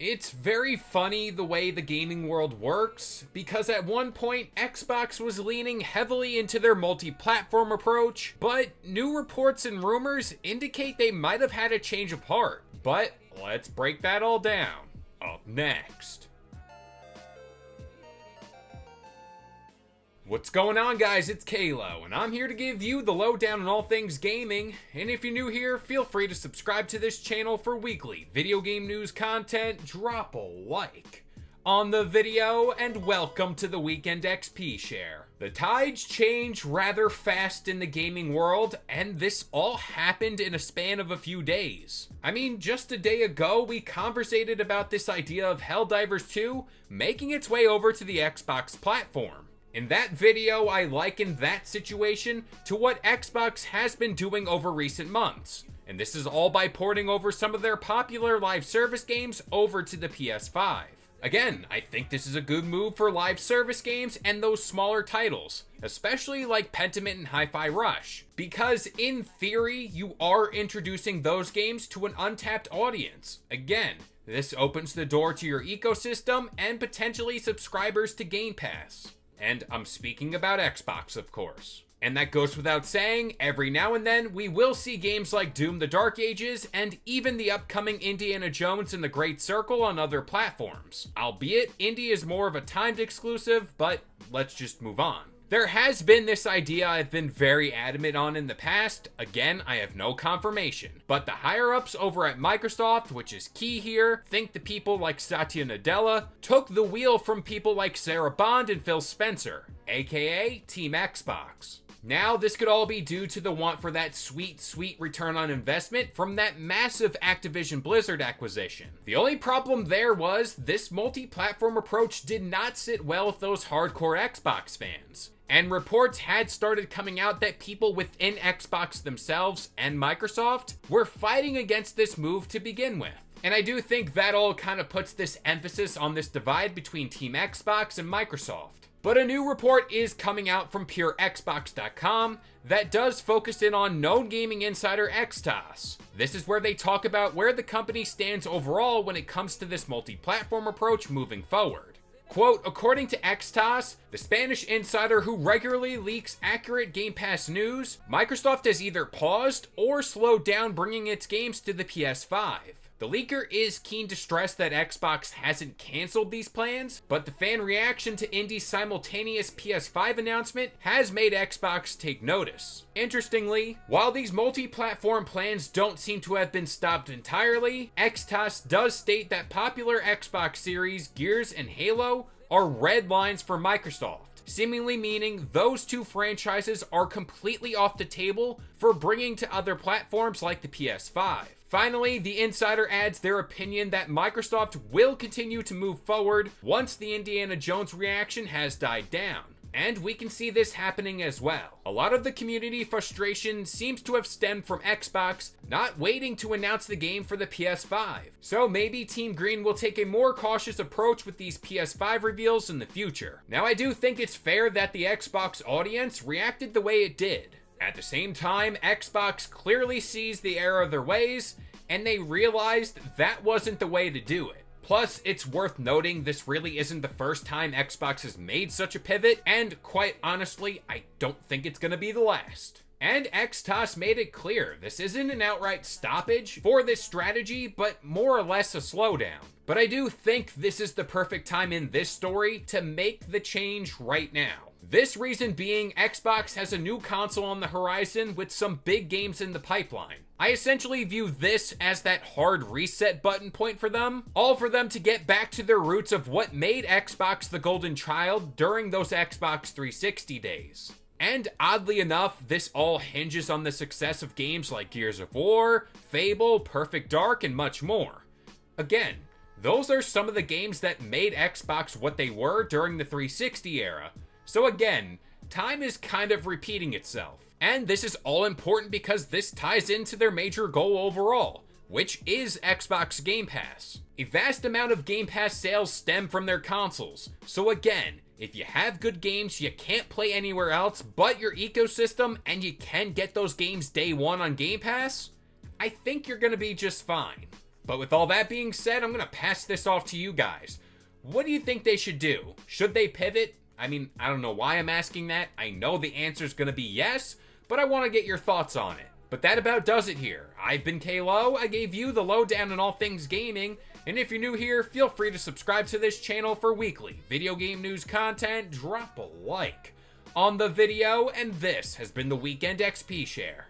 It's very funny the way the gaming world works, because at one point Xbox was leaning heavily into their multi-platform approach, but new reports and rumors indicate they might have had a change of heart. But let's break that all down. Up next. What's going on, guys? It's Kalo, and I'm here to give you the lowdown on all things gaming. And if you're new here, feel free to subscribe to this channel for weekly video game news content. Drop a like on the video, and welcome to the Weekend XP Share. The tides change rather fast in the gaming world, and this all happened in a span of a few days. I mean, just a day ago, we conversated about this idea of Helldivers 2 making its way over to the Xbox platform. In that video, I likened that situation to what Xbox has been doing over recent months. And this is all by porting over some of their popular live service games over to the PS5. Again, I think this is a good move for live service games and those smaller titles, especially like Pentiment and Hi-Fi Rush, because in theory, you are introducing those games to an untapped audience. Again, this opens the door to your ecosystem and potentially subscribers to Game Pass. And I'm speaking about Xbox, of course. And that goes without saying, every now and then we will see games like Doom: The Dark Ages and even the upcoming Indiana Jones and the Great Circle on other platforms. Albeit, indie is more of a timed exclusive, but let's just move on. There has been this idea I've been very adamant on in the past. Again, I have no confirmation. But the higher-ups over at Microsoft, which is key here, think the people like Satya Nadella took the wheel from people like Sarah Bond and Phil Spencer, aka Team Xbox. Now, this could all be due to the want for that sweet return on investment from that massive Activision Blizzard acquisition. The only problem there was this multi-platform approach did not sit well with those hardcore Xbox fans. And reports had started coming out that people within Xbox themselves and Microsoft were fighting against this move to begin with. And I do think that all kind of puts this emphasis on this divide between Team Xbox and Microsoft. But a new report is coming out from PureXbox.com that does focus in on known gaming insider Xtos. This is where they talk about where the company stands overall when it comes to this multi-platform approach moving forward. Quote, according to Xtos, the Spanish insider who regularly leaks accurate Game Pass news, Microsoft has either paused or slowed down bringing its games to the PS5. The leaker is keen to stress that Xbox hasn't canceled these plans, but the fan reaction to Indie's simultaneous PS5 announcement has made Xbox take notice. Interestingly, while these multi-platform plans don't seem to have been stopped entirely, Xtos does state that popular Xbox series Gears and Halo are red lines for Microsoft, seemingly meaning those two franchises are completely off the table for bringing to other platforms like the PS5. Finally, the insider adds their opinion that Microsoft will continue to move forward once the Indiana Jones reaction has died down. And we can see this happening as well. A lot of the community frustration seems to have stemmed from Xbox not waiting to announce the game for the PS5. So maybe Team Green will take a more cautious approach with these PS5 reveals in the future. Now, I do think it's fair that the Xbox audience reacted the way it did. At the same time, Xbox clearly sees the error of their ways, and they realized that wasn't the way to do it. Plus, it's worth noting this really isn't the first time Xbox has made such a pivot, and quite honestly, I don't think it's gonna be the last. And Xtos made it clear this isn't an outright stoppage for this strategy, but more or less a slowdown. But I do think this is the perfect time in this story to make the change right now. This reason being, Xbox has a new console on the horizon with some big games in the pipeline. I essentially view this as that hard reset button point for them, all for them to get back to their roots of what made Xbox the golden child during those Xbox 360 days. And oddly enough, this all hinges on the success of games like Gears of War, Fable, Perfect Dark, and much more. Again, those are some of the games that made Xbox what they were during the 360 era. So again, time is kind of repeating itself. And this is all important because this ties into their major goal overall, which is Xbox Game Pass. A vast amount of Game Pass sales stem from their consoles. So again, if you have good games you can't play anywhere else but your ecosystem and you can get those games day one on Game Pass, I think you're gonna be just fine. But with all that being said, I'm going to pass this off to you guys. What do you think they should do? Should they pivot? I mean, I don't know why I'm asking that. I know the answer is going to be yes, but I want to get your thoughts on it. But that about does it here. I've been K-Lo. I gave you the lowdown on all things gaming. And if you're new here, feel free to subscribe to this channel for weekly video game news content. Drop a like on the video. And this has been the Weekend XP Share.